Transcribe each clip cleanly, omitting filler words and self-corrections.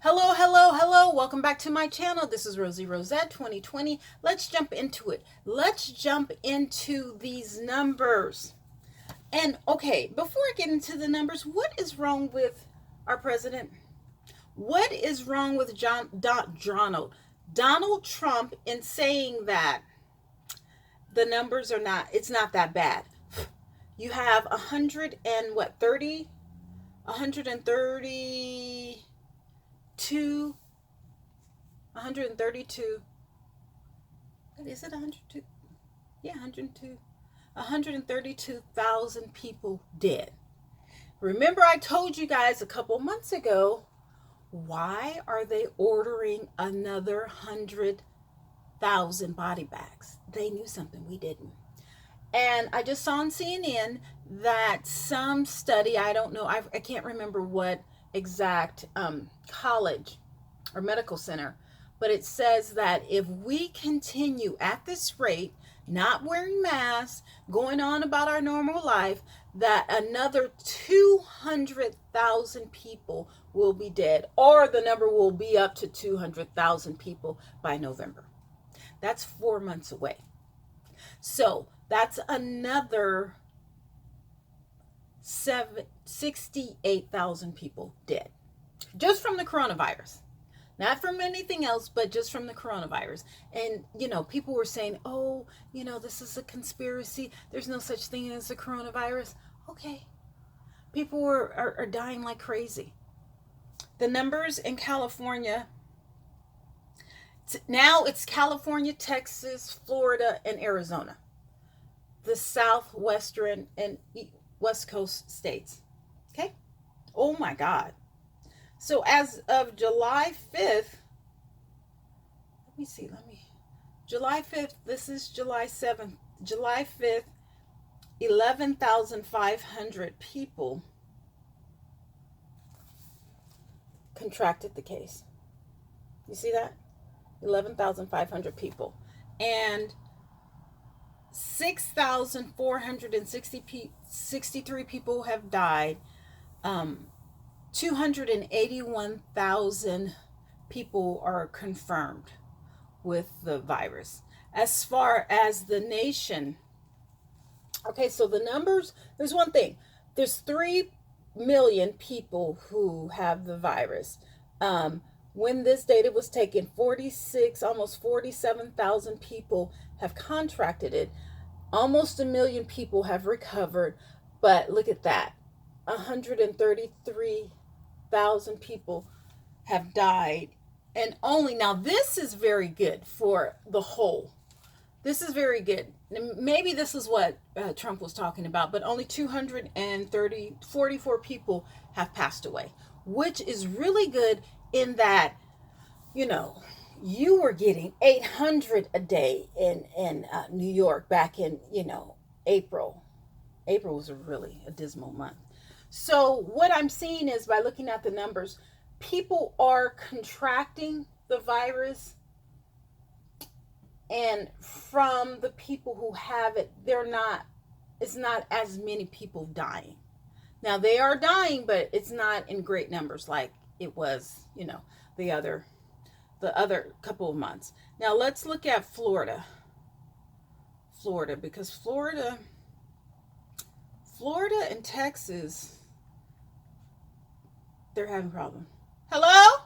Hello, hello, hello. Welcome back to my channel. This is Rosie Rosette 2020. Let's jump into it. Let's jump into these numbers. And okay, before I get into the numbers, what is wrong with our president? What is wrong with Donald Trump in saying that the numbers are not, it's not that bad? You have 132, 132, what is it, 102? Yeah, 102. 132,000 people dead. Remember I told you guys a couple months ago, why are they ordering another 100,000 body bags? They knew something we didn't. And I just saw on CNN that some study, I don't know, I can't remember what exact college or medical center, but it says that if we continue at this rate, not wearing masks, going on about our normal life, that another 200,000 people will be dead, or the number will be up to 200,000 people by November. That's 4 months away. So that's another 68,000 people dead just from the coronavirus. Not from anything else, but just from the coronavirus. And, people were saying, oh, this is a conspiracy. There's no such thing as a coronavirus. Okay. People are dying like crazy. The numbers in California, now it's California, Texas, Florida, and Arizona. The southwestern and west coast states. Okay? Oh my God. So as of July 5th, July 5th, this is July 7th, July 5th, 11,500 people contracted the case. You see that? 11,500 people. And 6,463 people have died. 281,000 people are confirmed with the virus. As far as the nation, okay, so the numbers, there's one thing. There's 3 million people who have the virus. When this data was taken, almost 47,000 people have contracted it. Almost 1 million people have recovered. But look at that. 133,000 people have died. And now this is very good for the whole. This is very good. Maybe this is what Trump was talking about, but only 44 people have passed away, which is really good in that, you were getting 800 a day in New York back in, April. April was really a dismal month. So what I'm seeing is, by looking at the numbers, people are contracting the virus, and from the people who have it, it's not as many people dying. Now they are dying, but it's not in great numbers like it was, the other couple of months. Now let's look at Florida, because Florida and Texas, they're having problems. Hello?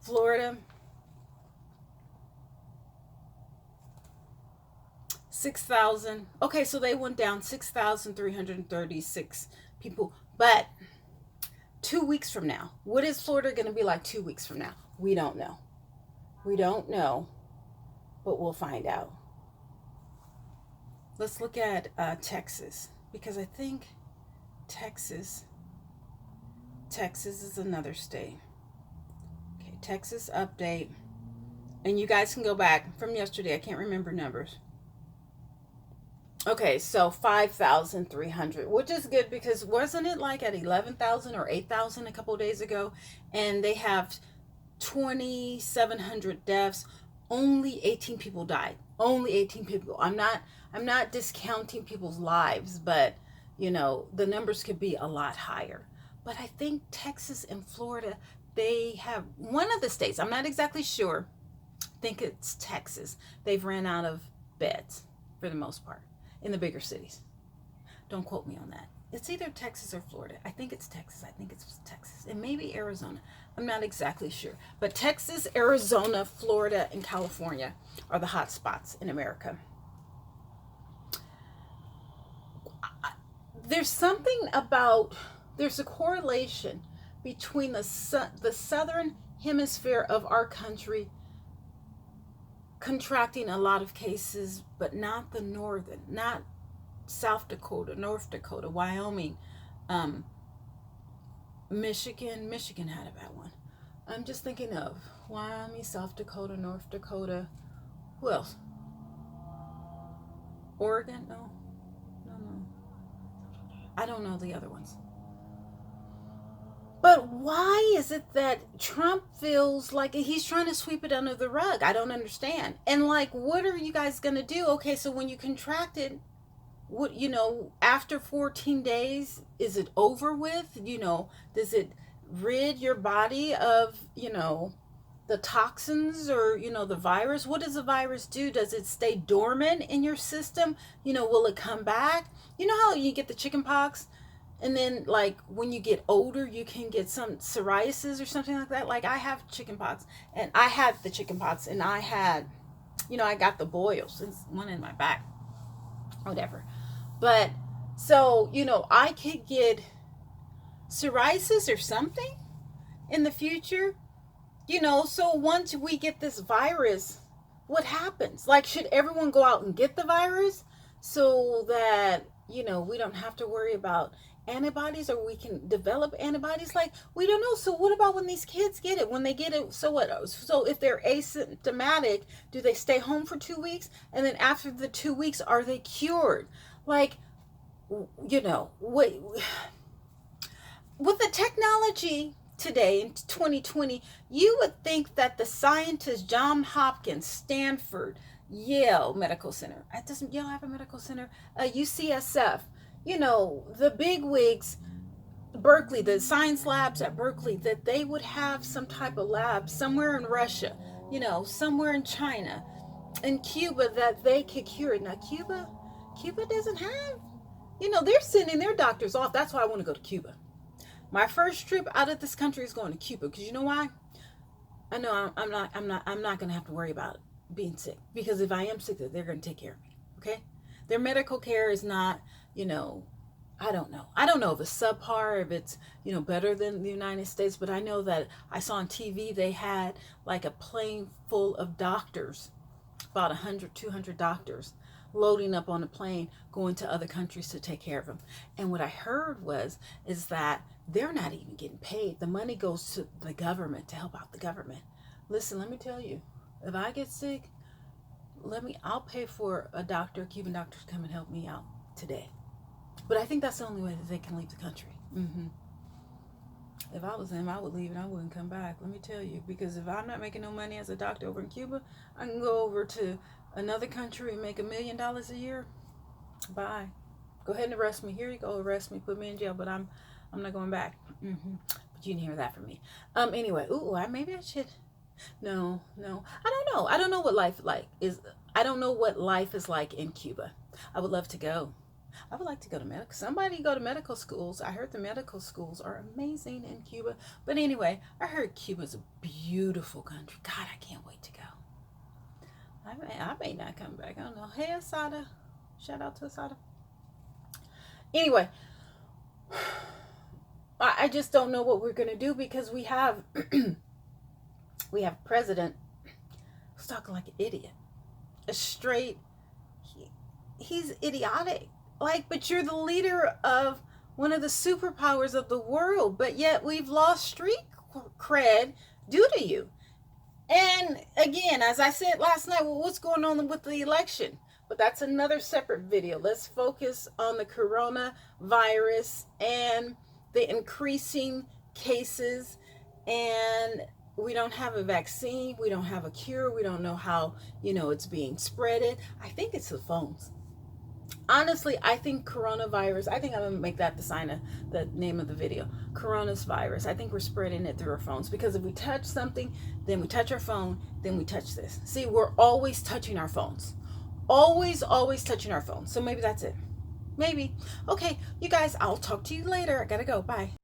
Florida, 6,000. Okay, so they went down 6,336 people. But 2 weeks from now, what is Florida going to be like 2 weeks from now? We don't know. We don't know, but we'll find out. Let's look at Texas, because I think Texas is another state. Okay, Texas update. And you guys can go back from yesterday. I can't remember numbers. Okay, so 5,300, which is good, because wasn't it like at 11,000 or 8,000 a couple of days ago? And they have 2,700 deaths. Only 18 people died. only 18 people. I'm not discounting people's lives, but the numbers could be a lot higher. But I think Texas and Florida, they have one of the states, I'm not exactly sure. I think it's Texas. They've ran out of beds for the most part in the bigger cities. Don't quote me on that. It's either Texas or Florida. I think it's Texas. I think it's Texas. And maybe Arizona. I'm not exactly sure. But Texas, Arizona, Florida, and California are the hot spots in America. There's a correlation between the southern hemisphere of our country contracting a lot of cases, but not the northern, not South Dakota, North Dakota, Wyoming, Michigan had a bad one. I'm just thinking of Wyoming, South Dakota, North Dakota. Who else? Oregon? No. I don't know the other ones. But why is it that Trump feels like he's trying to sweep it under the rug? I don't understand. And like, what are you guys going to do? Okay, so when you contract it, what, after 14 days, is it over with? Does it rid your body of, the toxins or, the virus? What does the virus do? Does it stay dormant in your system? Will it come back? You know how you get the chicken pox? And then, like, when you get older, you can get some psoriasis or something like that. Like, I have chicken pox, and I had the chicken pox, and I had, I got the boils. It's one in my back, whatever. But, so, I could get psoriasis or something in the future. So once we get this virus, what happens? Like, should everyone go out and get the virus so that, we don't have to worry about antibodies, or we can develop antibodies? Like, we don't know. So what about when these kids get it? When they get it, so what? So if they're asymptomatic, do they stay home for 2 weeks? And then after the 2 weeks, are they cured? Like, what, with the technology today in 2020, you would think that the scientists, John Hopkins, Stanford, Yale Medical Center, doesn't Yale have a medical center? UCSF, the big wigs, Berkeley, the science labs at Berkeley, that they would have some type of lab somewhere in Russia, somewhere in China, in Cuba, that they could cure it. Now, Cuba doesn't have, they're sending their doctors off. That's why I want to go to Cuba. My first trip out of this country is going to Cuba, because you know why? I know I'm not going to have to worry about being sick, because if I am sick, they're going to take care of me. Okay, their medical care is not, I don't know if it's subpar, if it's better than the United States, but I know that I saw on TV they had like a plane full of doctors, about 100, 200 doctors, loading up on a plane, going to other countries to take care of them. And what I heard is that they're not even getting paid. The money goes to the government to help out the government. Listen, let me tell you, if I get sick, I'll pay for a Cuban doctor to come and help me out today. But I think that's the only way that they can leave the country. If I was them, I would leave and I wouldn't come back. Let me tell you, because if I'm not making no money as a doctor over in Cuba, I can go over to another country and make $1 million a year. Bye. Go ahead and arrest me. Here you go. Arrest me. Put me in jail. But I'm not going back. But you didn't hear that from me. Anyway. Maybe I should. No. I don't know. I don't know what life is. I don't know what life is like in Cuba. I would love to go. I would like to go to medical. Somebody go to medical schools. I heard the medical schools are amazing in Cuba. But anyway, I heard Cuba's a beautiful country. God, I can't wait to go. I may not come back. I don't know. Hey, Asada. Shout out to Asada. Anyway, I just don't know what we're going to do, because we have a president who's talking like an idiot. He's idiotic. Like, but you're the leader of one of the superpowers of the world, but yet we've lost street cred due to you. And again, as I said last night, well, what's going on with the election? But that's another separate video. Let's focus on the coronavirus and the increasing cases and we don't have a vaccine, we don't have a cure, we don't know how, it's being spreaded. I think it's the phones. Honestly, I think coronavirus, I think I'm going to make that the name of the video. Coronavirus. I think we're spreading it through our phones, because if we touch something, then we touch our phone, then we touch this. See, we're always touching our phones. Always touching our phones. So maybe that's it. Maybe. Okay, you guys, I'll talk to you later. I got to go. Bye.